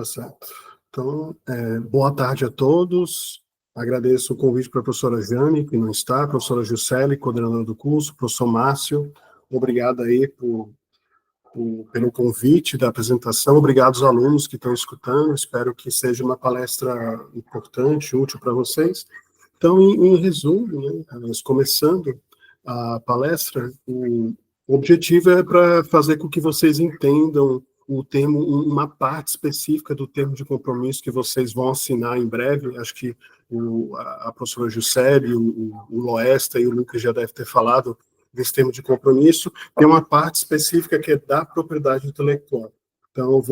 Tá certo. Então, boa tarde a todos. Agradeço o convite para a professora Jane, que não está, a professora Juscelie, coordenadora do curso, professor Márcio, obrigado aí pelo convite da apresentação, obrigado aos alunos que estão escutando, espero que seja uma palestra importante, útil para vocês. Então, em resumo, né, começando a palestra, o objetivo é para fazer com que vocês entendam o termo, uma parte específica do termo de compromisso que vocês vão assinar em breve. Acho que a professora Juscelie, o Loesta e o Lucas já devem ter falado desse termo de compromisso. Tem uma parte específica que é da propriedade intelectual. Então,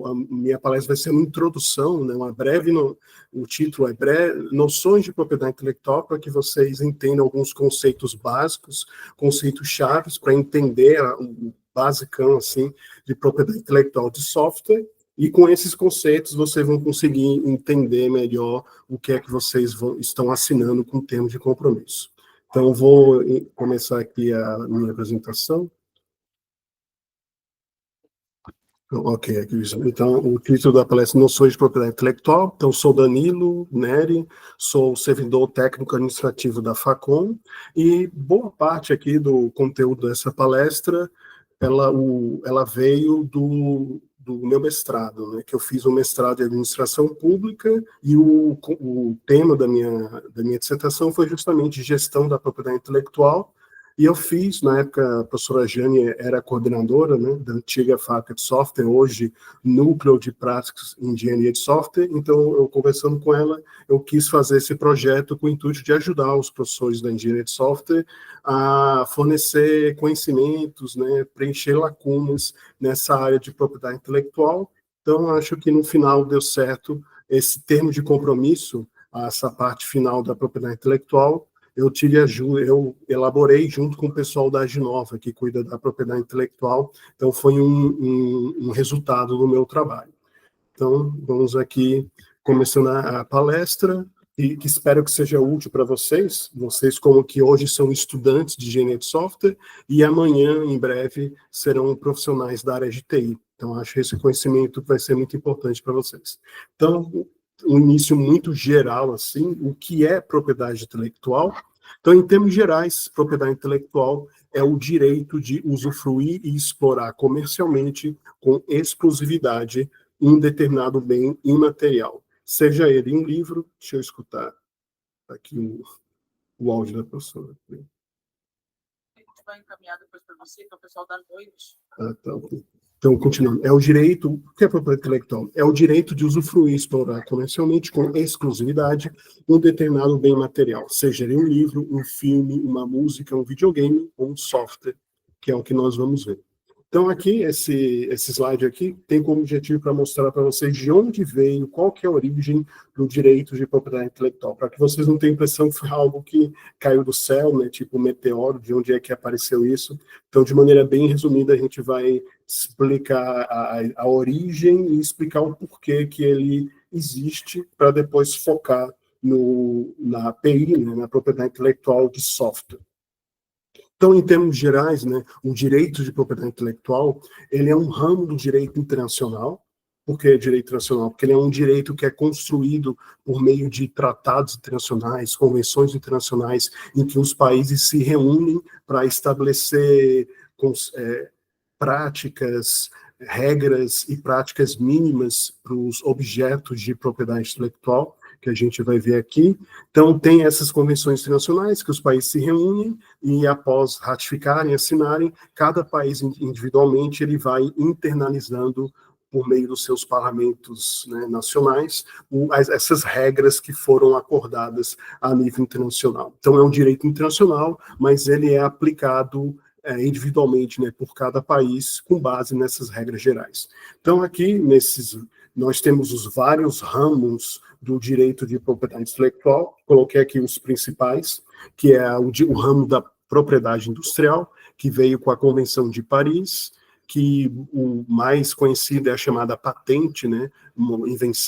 a minha palestra vai ser uma introdução, né, uma breve, o título é Noções de Propriedade Intelectual, para que vocês entendam alguns conceitos básicos, conceitos chaves, para entender o basicão, assim, de propriedade intelectual de software, e com esses conceitos vocês vão conseguir entender melhor o que é que vocês estão assinando com o termo de compromisso. Então, vou começar aqui a minha apresentação. Ok, aqui isso. Então, o título da palestra, Noções de Propriedade Intelectual. Então, sou Danilo Neri, sou servidor técnico administrativo da Facom, e boa parte aqui do conteúdo dessa palestra, ela veio do meu mestrado, né, que eu fiz um mestrado em administração pública, e o tema da minha dissertação foi justamente gestão da propriedade intelectual. E eu fiz, na época, a professora Jane era coordenadora, né, da antiga fábrica de software, hoje Núcleo de Práticas em Engenharia de Software. Então, eu conversando com ela, eu quis fazer esse projeto com o intuito de ajudar os professores da Engenharia de Software a fornecer conhecimentos, né, preencher lacunas nessa área de propriedade intelectual. Então, acho que no final deu certo esse termo de compromisso, essa parte final da propriedade intelectual. Eu elaborei junto com o pessoal da Aginova, que cuida da propriedade intelectual, então foi um resultado do meu trabalho. Então, vamos aqui, começando a palestra, e que espero que seja útil para vocês como que hoje são estudantes de engenharia de software, e amanhã, em breve, serão profissionais da área de TI. Então, acho que esse conhecimento vai ser muito importante para vocês. Então, um início muito geral, assim, o que é propriedade intelectual. Então, em termos gerais, propriedade intelectual é o direito de usufruir e explorar comercialmente, com exclusividade, um determinado bem imaterial, seja ele um livro. Deixa eu escutar aqui o áudio da professora. A gente vai encaminhar depois para você, para o pessoal da noite. Tá, ok. Então, continuando, o que é propriedade intelectual? É o direito de usufruir e explorar comercialmente, com exclusividade, um determinado bem material, seja ele um livro, um filme, uma música, um videogame ou um software, que é o que nós vamos ver. Então, aqui, esse slide aqui tem como objetivo para mostrar para vocês de onde veio, qual que é a origem do direito de propriedade intelectual, para que vocês não tenham a impressão que foi algo que caiu do céu, né, tipo um meteoro, de onde é que apareceu isso. Então, de maneira bem resumida, a gente vai explicar a origem e explicar o porquê que ele existe, para depois focar na API, né, na propriedade intelectual de software. Então, em termos gerais, né, o direito de propriedade intelectual, ele é um ramo do direito internacional. Por que direito internacional? Porque ele é um direito que é construído por meio de tratados internacionais, convenções internacionais, em que os países se reúnem para estabelecer práticas, regras e práticas mínimas para os objetos de propriedade intelectual, que a gente vai ver aqui. Então, tem essas convenções internacionais que os países se reúnem e, após ratificarem, assinarem, cada país individualmente ele vai internalizando, por meio dos seus parlamentos, né, nacionais, essas regras que foram acordadas a nível internacional. Então, é um direito internacional, mas ele é aplicado individualmente, né, por cada país, com base nessas regras gerais. Então, aqui, nós temos os vários ramos do direito de propriedade intelectual. Coloquei aqui os principais, que é o ramo da propriedade industrial, que veio com a Convenção de Paris, que o mais conhecido é a chamada patente, né?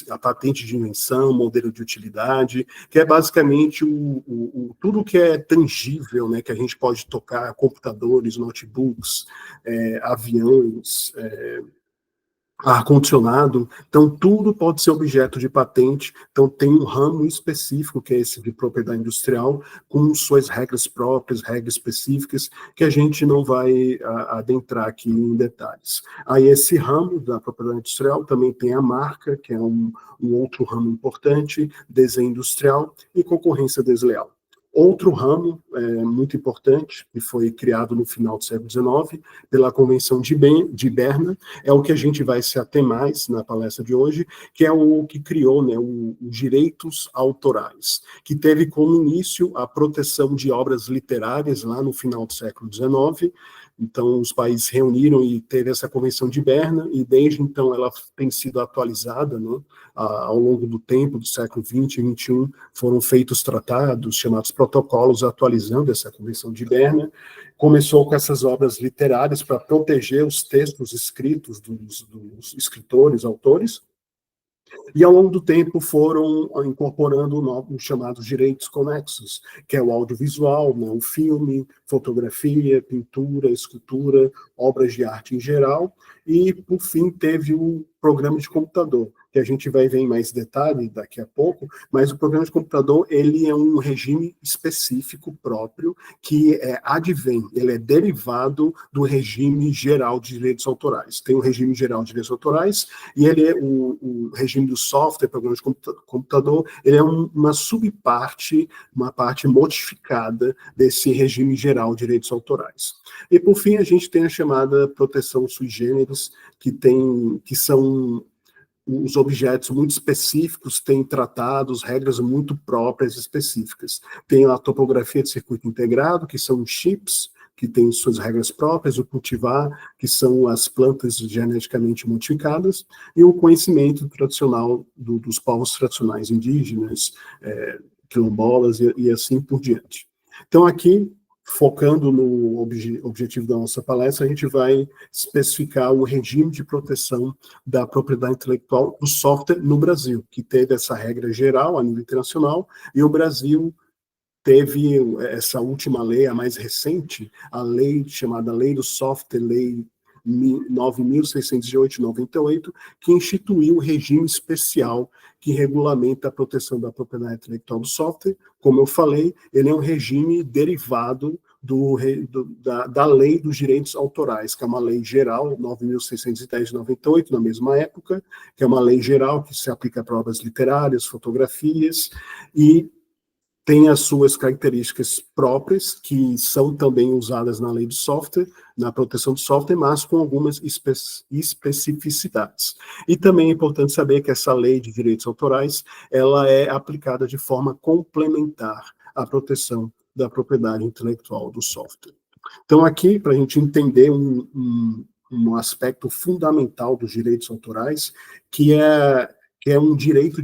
A patente de invenção, modelo de utilidade, que é basicamente tudo que é tangível, né? Que a gente pode tocar, computadores, notebooks, aviões, ar-condicionado, então tudo pode ser objeto de patente, então tem um ramo específico, que é esse de propriedade industrial, com suas regras próprias, regras específicas, que a gente não vai adentrar aqui em detalhes. Aí esse ramo da propriedade industrial também tem a marca, que é um outro ramo importante, desenho industrial e concorrência desleal. Outro ramo muito importante, que foi criado no final do século XIX, pela Convenção de Berna, é o que a gente vai se ater mais na palestra de hoje, que é o que criou, né, os direitos autorais, que teve como início a proteção de obras literárias lá no final do século XIX. Então, os países reuniram e teve essa Convenção de Berna, e desde então ela tem sido atualizada, né, ao longo do tempo, do século XX e XXI, foram feitos tratados, chamados protocolos, atualizando essa Convenção de Berna. Começou com essas obras literárias para proteger os textos escritos dos escritores, autores, e ao longo do tempo foram incorporando os chamados direitos conexos, que é o audiovisual, né, o filme, fotografia, pintura, escultura, obras de arte em geral, e por fim teve o programa de computador, que a gente vai ver em mais detalhe daqui a pouco, mas o programa de computador, ele é um regime específico próprio, que advém, ele é derivado do regime geral de direitos autorais. Tem o regime geral de direitos autorais, e ele é o regime do software, programa de computador, ele é uma subparte, uma parte modificada desse regime geral de direitos autorais. E por fim, a gente tem a chamada proteção sui generis, que são os objetos muito específicos, têm tratados, regras muito próprias, específicas. Tem a topografia de circuito integrado, que são os chips, que têm suas regras próprias, o cultivar, que são as plantas geneticamente modificadas, e o conhecimento tradicional dos povos tradicionais indígenas, quilombolas e assim por diante. Então, aqui, focando no objetivo da nossa palestra, a gente vai especificar o regime de proteção da propriedade intelectual do software no Brasil, que teve essa regra geral a nível internacional, e o Brasil teve essa última lei, a mais recente, a lei chamada Lei do Software, Lei 9.608 de 98, que instituiu o regime especial que regulamenta a proteção da propriedade intelectual do software. Como eu falei, ele é um regime derivado da Lei dos Direitos Autorais, que é uma lei geral, 9.610 de 98, na mesma época, que é uma lei geral que se aplica para obras literárias, fotografias, e tem as suas características próprias, que são também usadas na lei do software, na proteção do software, mas com algumas especificidades. E também é importante saber que essa lei de direitos autorais, ela é aplicada de forma complementar à proteção da propriedade intelectual do software. Então, aqui, para a gente entender um aspecto fundamental dos direitos autorais, que é um direito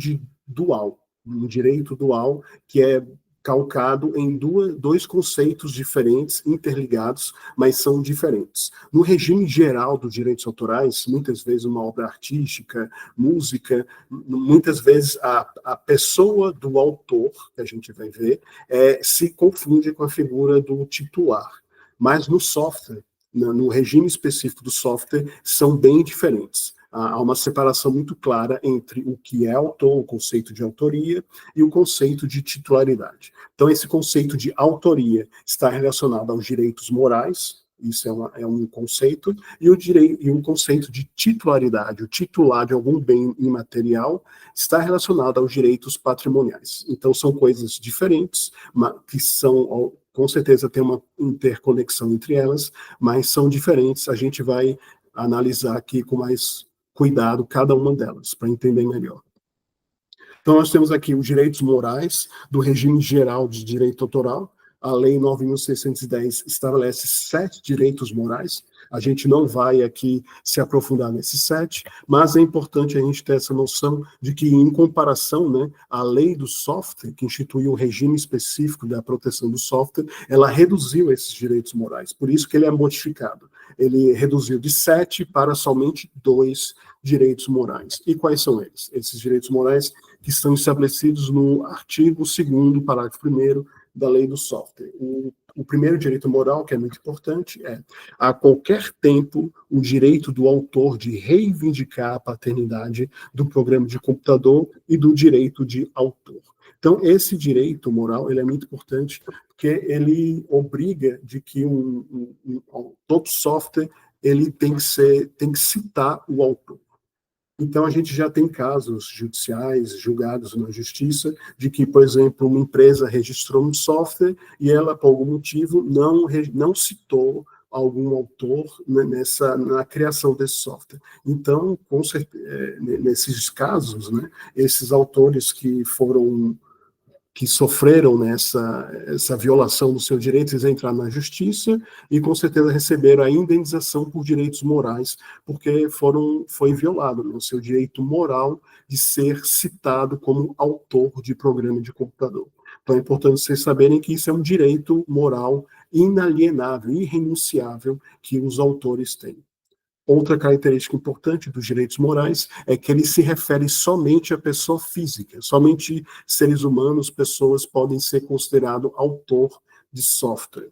dual, um direito dual que é calcado em dois conceitos diferentes, interligados, mas são diferentes. No regime geral dos direitos autorais, muitas vezes uma obra artística, música, muitas vezes a pessoa do autor, que a gente vai ver, se confunde com a figura do titular. Mas no software, no regime específico do software, são bem diferentes. Há uma separação muito clara entre o que é autor, o conceito de autoria, e o conceito de titularidade. Então, esse conceito de autoria está relacionado aos direitos morais, isso é um conceito, e o conceito de titularidade, o titular de algum bem imaterial, está relacionado aos direitos patrimoniais. Então, são coisas diferentes, que são, com certeza, tem uma interconexão entre elas, mas são diferentes. A gente vai analisar aqui com mais cuidado cada uma delas, para entender melhor. Então, nós temos aqui os direitos morais do regime geral de direito autoral. A Lei 9.610 estabelece 7 direitos morais. A gente não vai aqui se aprofundar nesses 7, mas é importante a gente ter essa noção de que, em comparação, né, a lei do software, que instituiu o regime específico da proteção do software, ela reduziu esses direitos morais. Por isso que ele é modificado. Ele reduziu de 7 para somente 2 direitos morais. E quais são eles? Esses direitos morais que estão estabelecidos no artigo 2º, parágrafo 1º, da lei do software. O o primeiro direito moral, que é muito importante, é: a qualquer tempo, o direito do autor de reivindicar a paternidade do programa de computador e do direito de autor. Então, esse direito moral ele é muito importante, porque ele obriga de que todo software ele tem que citar o autor. Então, a gente já tem casos judiciais, julgados na justiça, de que, por exemplo, uma empresa registrou um software e ela, por algum motivo, não citou algum autor na criação desse software. Então, com certeza, nesses casos, né, esses autores que sofreram essa violação dos seus direitos, eles entraram na justiça e, com certeza, receberam a indenização por direitos morais, porque foi violado, né, o seu direito moral de ser citado como autor de programa de computador. Então, é importante vocês saberem que isso é um direito moral inalienável, irrenunciável, que os autores têm. Outra característica importante dos direitos morais é que ele se refere somente à pessoa física. Somente seres humanos, pessoas, podem ser considerados autor de software.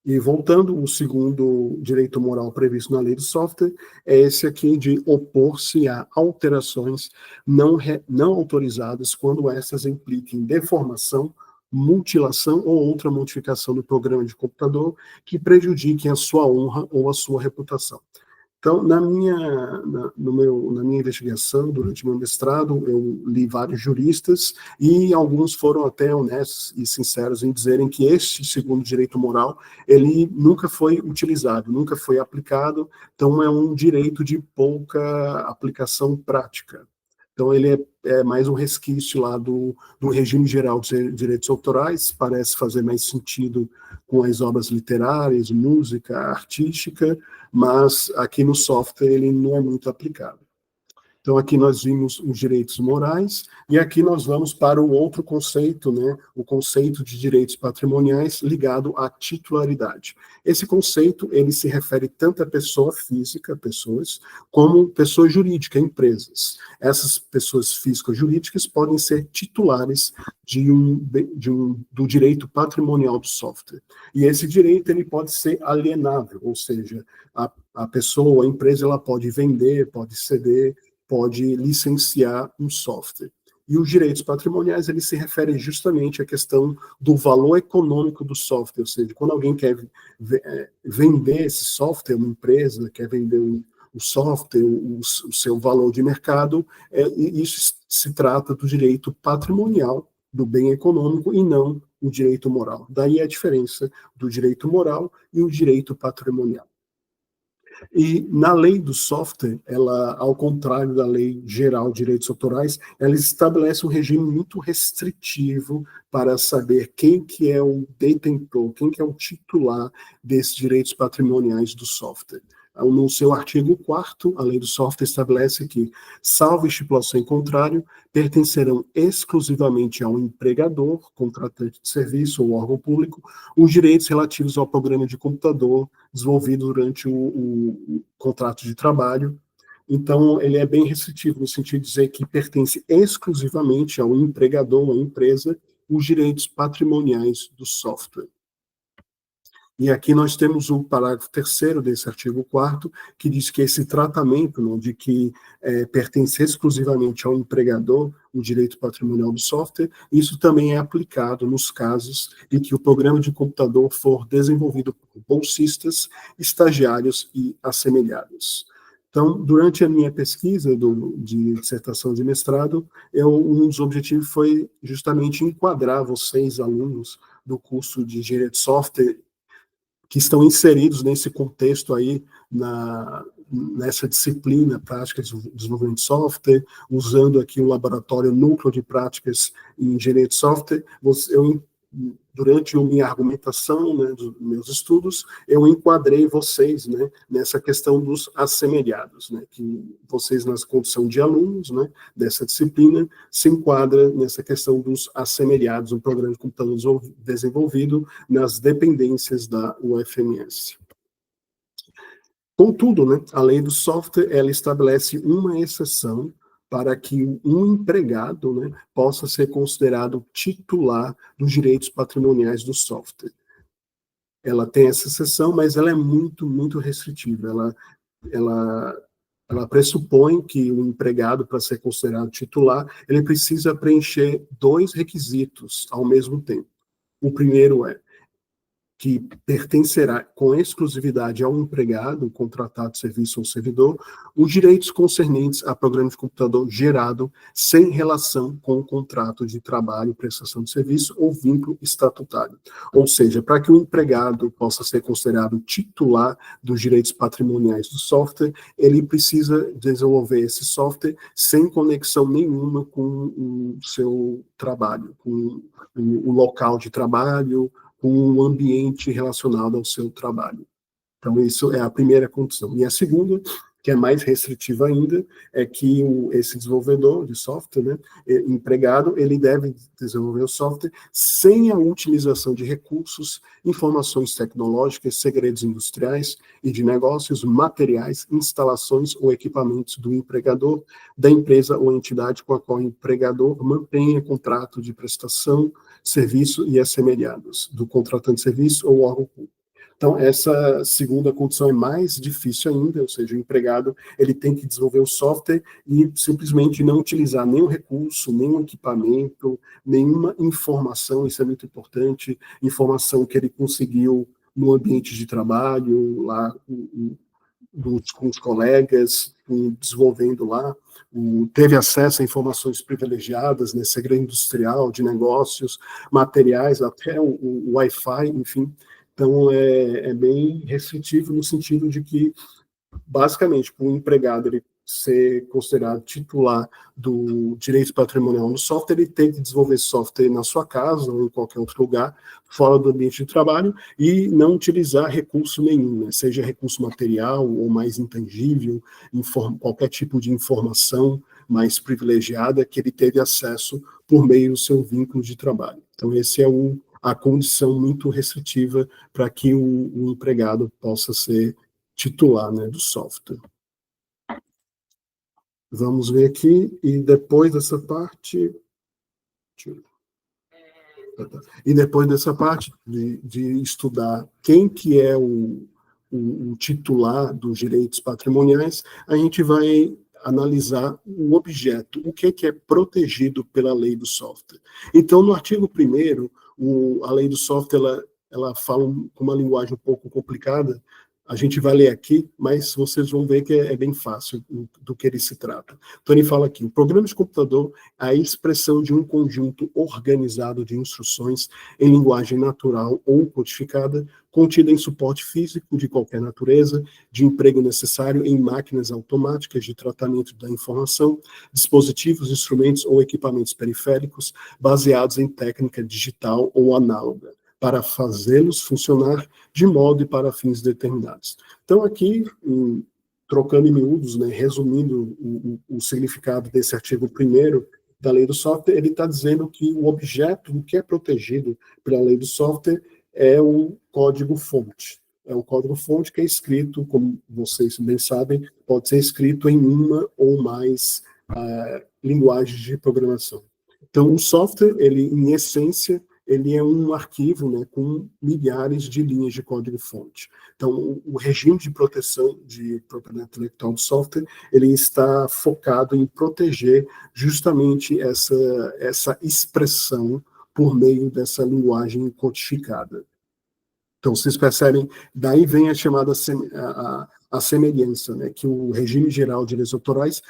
E voltando, o segundo direito moral previsto na lei do software é esse aqui de opor-se a alterações não autorizadas quando essas impliquem deformação, mutilação ou outra modificação do programa de computador que prejudiquem a sua honra ou a sua reputação. Então, na minha investigação, durante meu mestrado, eu li vários juristas e alguns foram até honestos e sinceros em dizerem que este segundo direito moral, ele nunca foi utilizado, nunca foi aplicado, então é um direito de pouca aplicação prática. Então, ele é mais um resquício lá do regime geral de direitos autorais, parece fazer mais sentido com as obras literárias, música, artística, mas aqui no software ele não é muito aplicado. Então, aqui nós vimos os direitos morais, e aqui nós vamos para o outro conceito, né, o conceito de direitos patrimoniais ligado à titularidade. Esse conceito, ele se refere tanto à pessoa física, pessoas, como pessoa jurídica, empresas. Essas pessoas físicas jurídicas podem ser titulares do direito patrimonial do software. E esse direito, ele pode ser alienável, ou seja, a pessoa, a empresa, ela pode vender, pode ceder, pode licenciar um software. E os direitos patrimoniais, eles se referem justamente à questão do valor econômico do software, ou seja, quando alguém quer vender esse software, uma empresa quer vender o software, o seu valor de mercado, isso se trata do direito patrimonial, do bem econômico, e não o direito moral. Daí a diferença do direito moral e o direito patrimonial. E na lei do software, ela, ao contrário da lei geral de direitos autorais, ela estabelece um regime muito restritivo para saber quem que é o detentor, quem que é o titular desses direitos patrimoniais do software. No seu artigo 4º, a lei do software estabelece que, salvo estipulação em contrário, pertencerão exclusivamente ao empregador, contratante de serviço ou órgão público, os direitos relativos ao programa de computador desenvolvido durante o contrato de trabalho. Então, ele é bem restritivo, no sentido de dizer que pertence exclusivamente ao empregador, à empresa, os direitos patrimoniais do software. E aqui nós temos o parágrafo 3º desse artigo 4º, que diz que esse tratamento, não, de que pertence exclusivamente ao empregador o direito patrimonial do software, isso também é aplicado nos casos em que o programa de computador for desenvolvido por bolsistas, estagiários e assemelhados. Então, durante a minha pesquisa de dissertação de mestrado, um dos objetivos foi justamente enquadrar vocês, alunos do curso de Engenharia de Software, que estão inseridos nesse contexto aí, nessa disciplina, prática de desenvolvimento de software, usando aqui o laboratório Núcleo de Práticas em Engenharia de Software. Durante a minha argumentação, né, dos meus estudos, eu enquadrei vocês, né, nessa questão dos assemelhados, né, que vocês, na condição de alunos, né, dessa disciplina, se enquadra nessa questão dos assemelhados, um programa de computador desenvolvido nas dependências da UFMS. Contudo, né, a lei do software, ela estabelece uma exceção para que um empregado, né, possa ser considerado titular dos direitos patrimoniais do software. ela tem essa exceção, mas ela é muito, muito restritiva. Ela pressupõe que o empregado, para ser considerado titular, ele precisa preencher 2 requisitos ao mesmo tempo. O primeiro é que pertencerá com exclusividade ao empregado, contratado de serviço ou servidor, os direitos concernentes a programa de computador gerado sem relação com o contrato de trabalho, prestação de serviço ou vínculo estatutário. Ou seja, para que o empregado possa ser considerado titular dos direitos patrimoniais do software, ele precisa desenvolver esse software sem conexão nenhuma com o seu trabalho, com o local de trabalho, com o ambiente relacionado ao seu trabalho. Então, isso é a primeira condição. E a segunda, que é mais restritiva ainda, é que esse desenvolvedor de software, né, empregado, ele deve desenvolver o software sem a utilização de recursos, informações tecnológicas, segredos industriais e de negócios, materiais, instalações ou equipamentos do empregador, da empresa ou entidade com a qual o empregador mantenha contrato de prestação, serviço e assemelhados, do contratante de serviço ou órgão público. Então, essa segunda condição é mais difícil ainda, ou seja, o empregado ele tem que desenvolver o software e simplesmente não utilizar nenhum recurso, nenhum equipamento, nenhuma informação, isso é muito importante, informação que ele conseguiu no ambiente de trabalho, lá com os colegas, desenvolvendo lá, teve acesso a informações privilegiadas, né, segredo industrial, de negócios, materiais, até o Wi-Fi, enfim. Então, é bem restritivo no sentido de que, basicamente, para o empregado ele ser considerado titular do direito patrimonial no software, ele tem que desenvolver software na sua casa ou em qualquer outro lugar, fora do ambiente de trabalho, e não utilizar recurso nenhum, né? Seja recurso material ou mais intangível, qualquer tipo de informação mais privilegiada que ele teve acesso por meio do seu vínculo de trabalho. Então, esse é a condição muito restritiva para que o empregado possa ser titular, né, do software. Vamos ver aqui, e depois dessa parte... E depois dessa parte de estudar quem que é o titular dos direitos patrimoniais, a gente vai analisar o objeto, o que é protegido pela lei do software. Então, no artigo 1º, a lei do software, ela fala com uma linguagem um pouco complicada, a gente vai ler aqui, mas vocês vão ver que é bem fácil do que ele se trata. Então, ele fala aqui, o programa de computador é a expressão de um conjunto organizado de instruções em linguagem natural ou codificada, contida em suporte físico de qualquer natureza, de emprego necessário em máquinas automáticas de tratamento da informação, dispositivos, instrumentos ou equipamentos periféricos baseados em técnica digital ou análoga, para fazê-los funcionar de modo e para fins determinados. Então, aqui, trocando em miúdos, né, resumindo o significado desse artigo 1º da lei do software, ele está dizendo que o objeto, o que é protegido pela lei do software, é o código-fonte. É o código-fonte que é escrito, como vocês bem sabem, pode ser escrito em uma ou mais linguagens de programação. Então, o software, ele, em essência, ele é um arquivo, né, com milhares de linhas de código-fonte. Então, o regime de proteção de propriedade intelectual do software, ele está focado em proteger justamente essa expressão por meio dessa linguagem codificada. Então, vocês percebem, daí vem a chamada a semelhança, né, que o regime geral de direitos autorais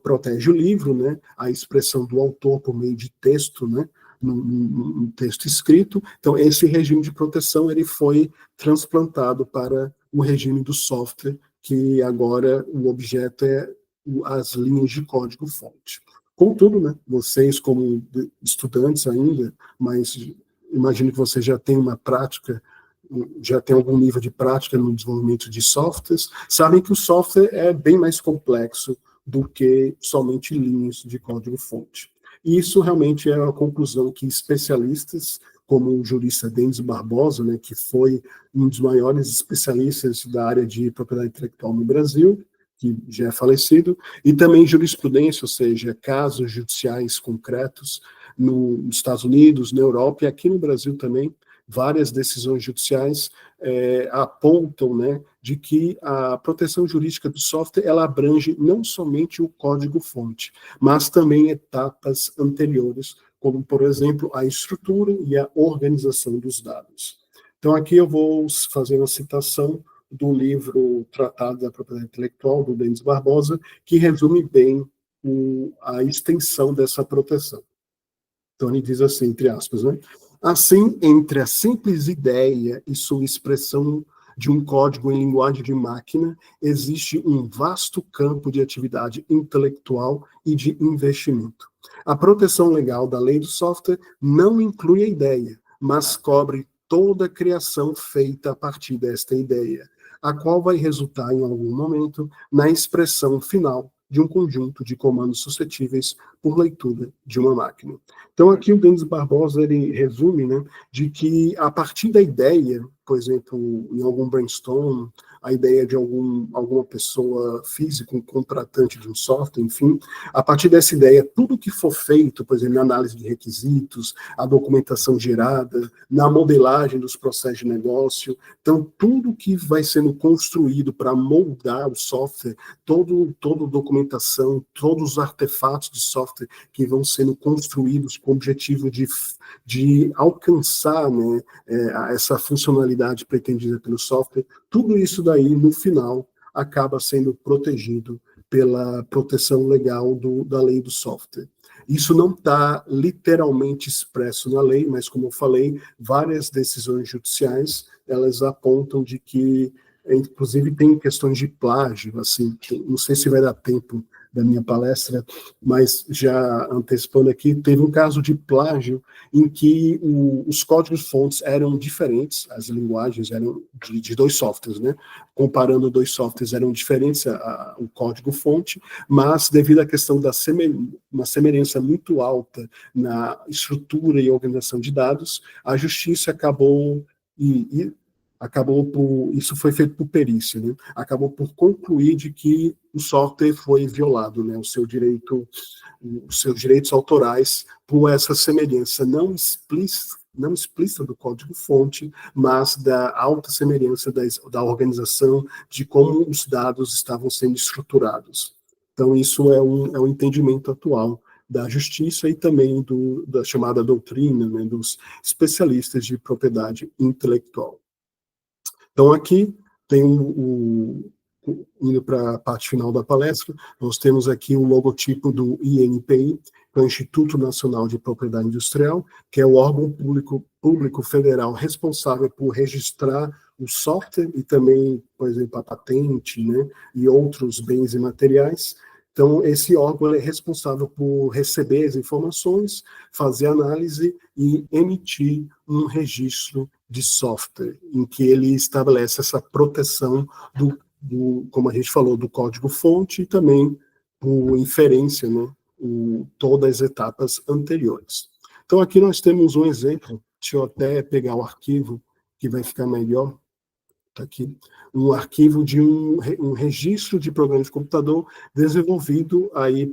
protege o livro, né, a expressão do autor por meio de texto, né, num texto escrito. Então, esse regime de proteção ele foi transplantado para o regime do software, que agora o objeto é as linhas de código-fonte. Contudo, né, vocês como estudantes ainda, mas imagino que vocês já têm uma prática, já tem algum nível de prática no desenvolvimento de softwares, sabem que o software é bem mais complexo do que somente linhas de código-fonte. E isso realmente é a conclusão que especialistas, como o jurista Denis Barbosa, né, que foi um dos maiores especialistas da área de propriedade intelectual no Brasil, que já é falecido, e também jurisprudência, ou seja, casos judiciais concretos nos Estados Unidos, na Europa e aqui no Brasil também, várias decisões judiciais apontam, né, de que a proteção jurídica do software ela abrange não somente o código-fonte, mas também etapas anteriores, como, por exemplo, a estrutura e a organização dos dados. Então, aqui eu vou fazer uma citação do livro Tratado da Propriedade Intelectual, do Denis Barbosa, que resume bem a extensão dessa proteção. Então, ele diz assim, entre aspas, né? Assim, entre a simples ideia e sua expressão de um código em linguagem de máquina, existe um vasto campo de atividade intelectual e de investimento. A proteção legal da lei do software não inclui a ideia, mas cobre toda a criação feita a partir desta ideia, a qual vai resultar, em algum momento, na expressão final de um conjunto de comandos suscetíveis por leitura de uma máquina. Então, aqui o Denis Barbosa ele resume, né, de que a partir da ideia, por exemplo, em algum brainstorm, a ideia de alguma pessoa física, um contratante de um software, enfim, a partir dessa ideia, tudo que for feito, por exemplo, na análise de requisitos, a documentação gerada, na modelagem dos processos de negócio, então, tudo que vai sendo construído para moldar o software, toda documentação, todos os artefatos de software que vão sendo construídos com o objetivo de alcançar, né, essa funcionalidade pretendida pelo software, tudo isso daí, no final, acaba sendo protegido pela proteção legal da lei do software. Isso não está literalmente expresso na lei, mas, como eu falei, várias decisões judiciais, elas apontam de que, inclusive, tem questões de plágio, assim, não sei se vai dar tempo da minha palestra, mas já antecipando aqui, teve um caso de plágio em que os códigos-fontes eram diferentes, as linguagens eram de dois softwares, né? Comparando dois softwares, eram diferentes o código-fonte, mas devido à questão da uma semelhança muito alta na estrutura e organização de dados, a justiça acabou isso foi feito por perícia, né? Acabou por concluir de que o software foi violado, né? Os seus direitos autorais por essa semelhança não explícita do código-fonte, mas da alta semelhança da organização, de como os dados estavam sendo estruturados. Então, isso é um entendimento atual da justiça e também da chamada doutrina, né, dos especialistas de propriedade intelectual. Então, aqui tem indo para a parte final da palestra, nós temos aqui o logotipo do INPI, que é o Instituto Nacional de Propriedade Industrial, que é o órgão público federal responsável por registrar o software e também, por exemplo, a patente, né, e outros bens e materiais. Então, esse órgão é responsável por receber as informações, fazer análise e emitir um registro de software, em que ele estabelece essa proteção como a gente falou, do código-fonte e também por inferência, né, todas as etapas anteriores. Então, aqui nós temos um exemplo, deixa eu até pegar o arquivo, que vai ficar melhor. Está aqui, um arquivo de um registro de programa de computador desenvolvido aí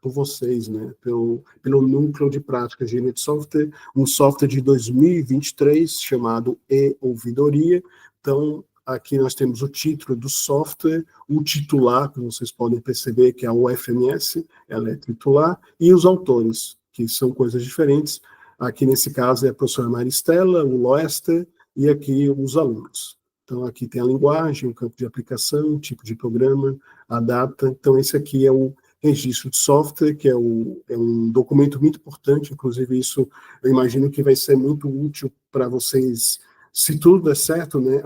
por vocês, né, pelo Núcleo de Práticas de Engenharia de Software, um software de 2023 chamado e-Ouvidoria. Então, aqui nós temos o título do software, o titular, como vocês podem perceber, que é a UFMS, ela é titular, e os autores, que são coisas diferentes. Aqui, nesse caso, é a professora Maristela, o Loester, e aqui os alunos. Então, aqui tem a linguagem, o campo de aplicação, o tipo de programa, a data. Então, esse aqui é o registro de software, que é um documento muito importante, inclusive isso eu imagino que vai ser muito útil para vocês, se tudo der certo, né,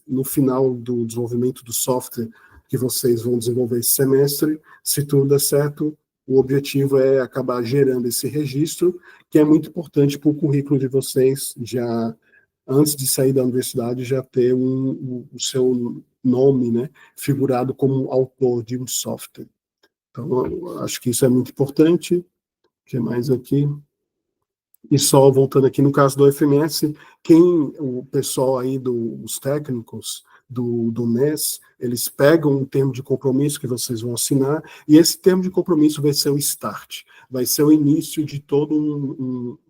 no final do desenvolvimento do software que vocês vão desenvolver esse semestre, se tudo der certo, o objetivo é acabar gerando esse registro, que é muito importante para o currículo de vocês, já antes de sair da universidade, já ter o seu nome, né, figurado como autor de um software. Então, eu acho que isso é muito importante. O que mais aqui? E só voltando aqui, no caso do FMS, o pessoal aí os técnicos do NES, eles pegam um termo de compromisso que vocês vão assinar, e esse termo de compromisso vai ser o start, vai ser o início de todo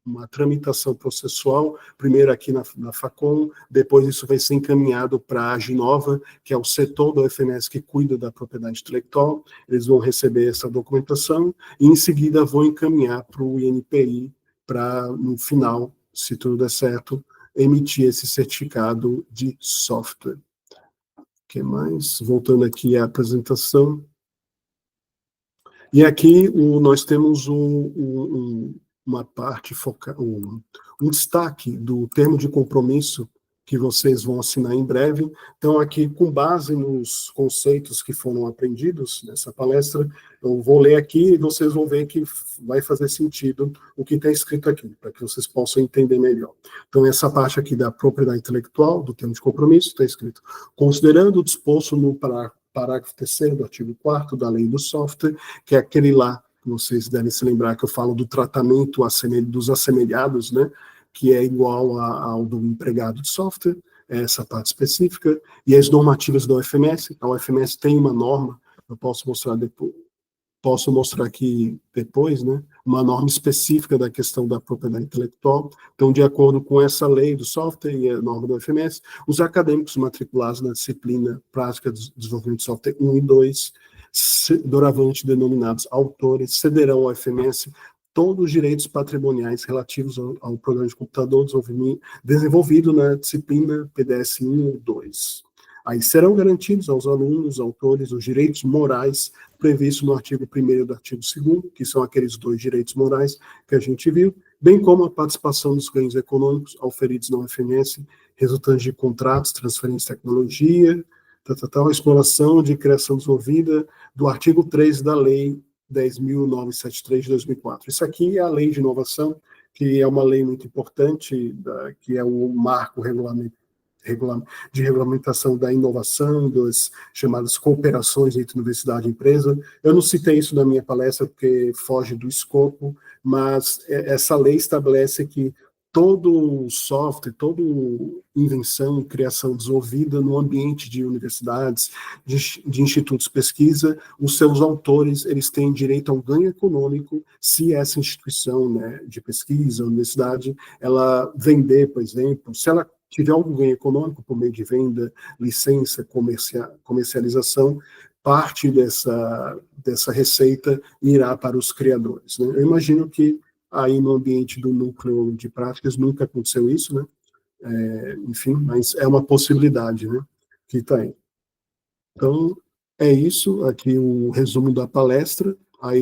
uma tramitação processual, primeiro aqui na Facom, depois isso vai ser encaminhado para a Aginova, que é o setor da UFMS que cuida da propriedade intelectual, eles vão receber essa documentação e em seguida vão encaminhar para o INPI para, no final, se tudo der certo, emitir esse certificado de software. O que mais? Voltando aqui à apresentação. E aqui nós temos uma parte focada, um destaque do termo de compromisso que vocês vão assinar em breve. Então, aqui, com base nos conceitos que foram aprendidos nessa palestra, eu vou ler aqui e vocês vão ver que vai fazer sentido o que está escrito aqui, para que vocês possam entender melhor. Então, essa parte aqui da propriedade intelectual, do termo de compromisso, está escrito: considerando o disposto no parágrafo 3º do artigo 4º da lei do software, que é aquele lá, que vocês devem se lembrar que eu falo do tratamento dos assemelhados, né, que é igual ao do empregado de software, essa parte específica, e as normativas da UFMS. A UFMS tem uma norma, eu posso mostrar depois, posso mostrar aqui depois, né, uma norma específica da questão da propriedade intelectual. Então, de acordo com essa lei do software e a norma da UFMS, os acadêmicos matriculados na disciplina Prática de Desenvolvimento de Software 1 e 2, doravante denominados autores, cederão ao UFMS todos os direitos patrimoniais relativos ao programa de computador desenvolvido na disciplina PDS 1 e 2. Aí serão garantidos aos alunos, autores, os direitos morais previstos no artigo 1º do artigo 2º, que são aqueles dois direitos morais que a gente viu, bem como a participação dos ganhos econômicos auferidos na UFMS, resultantes de contratos, transferência de tecnologia, exploração de criação desenvolvida do artigo 3 da Lei 10.973 de 2004. Isso aqui é a Lei de Inovação, que é uma lei muito importante, que é o marco de regulamentação da inovação, das chamadas cooperações entre universidade e empresa. Eu não citei isso na minha palestra porque foge do escopo, mas essa lei estabelece que todo software, toda invenção, criação desenvolvida no ambiente de universidades, de institutos de pesquisa, os seus autores, eles têm direito ao ganho econômico se essa instituição, né, de pesquisa, universidade, ela vender, por exemplo, se ela tiver algum ganho econômico por meio de venda, licença, comercialização, parte dessa receita irá para os criadores, né? Eu imagino que aí no ambiente do núcleo de práticas nunca aconteceu isso, né? Enfim, mas é uma possibilidade, né, que está aí. Então, é isso, aqui o resumo da palestra. Aí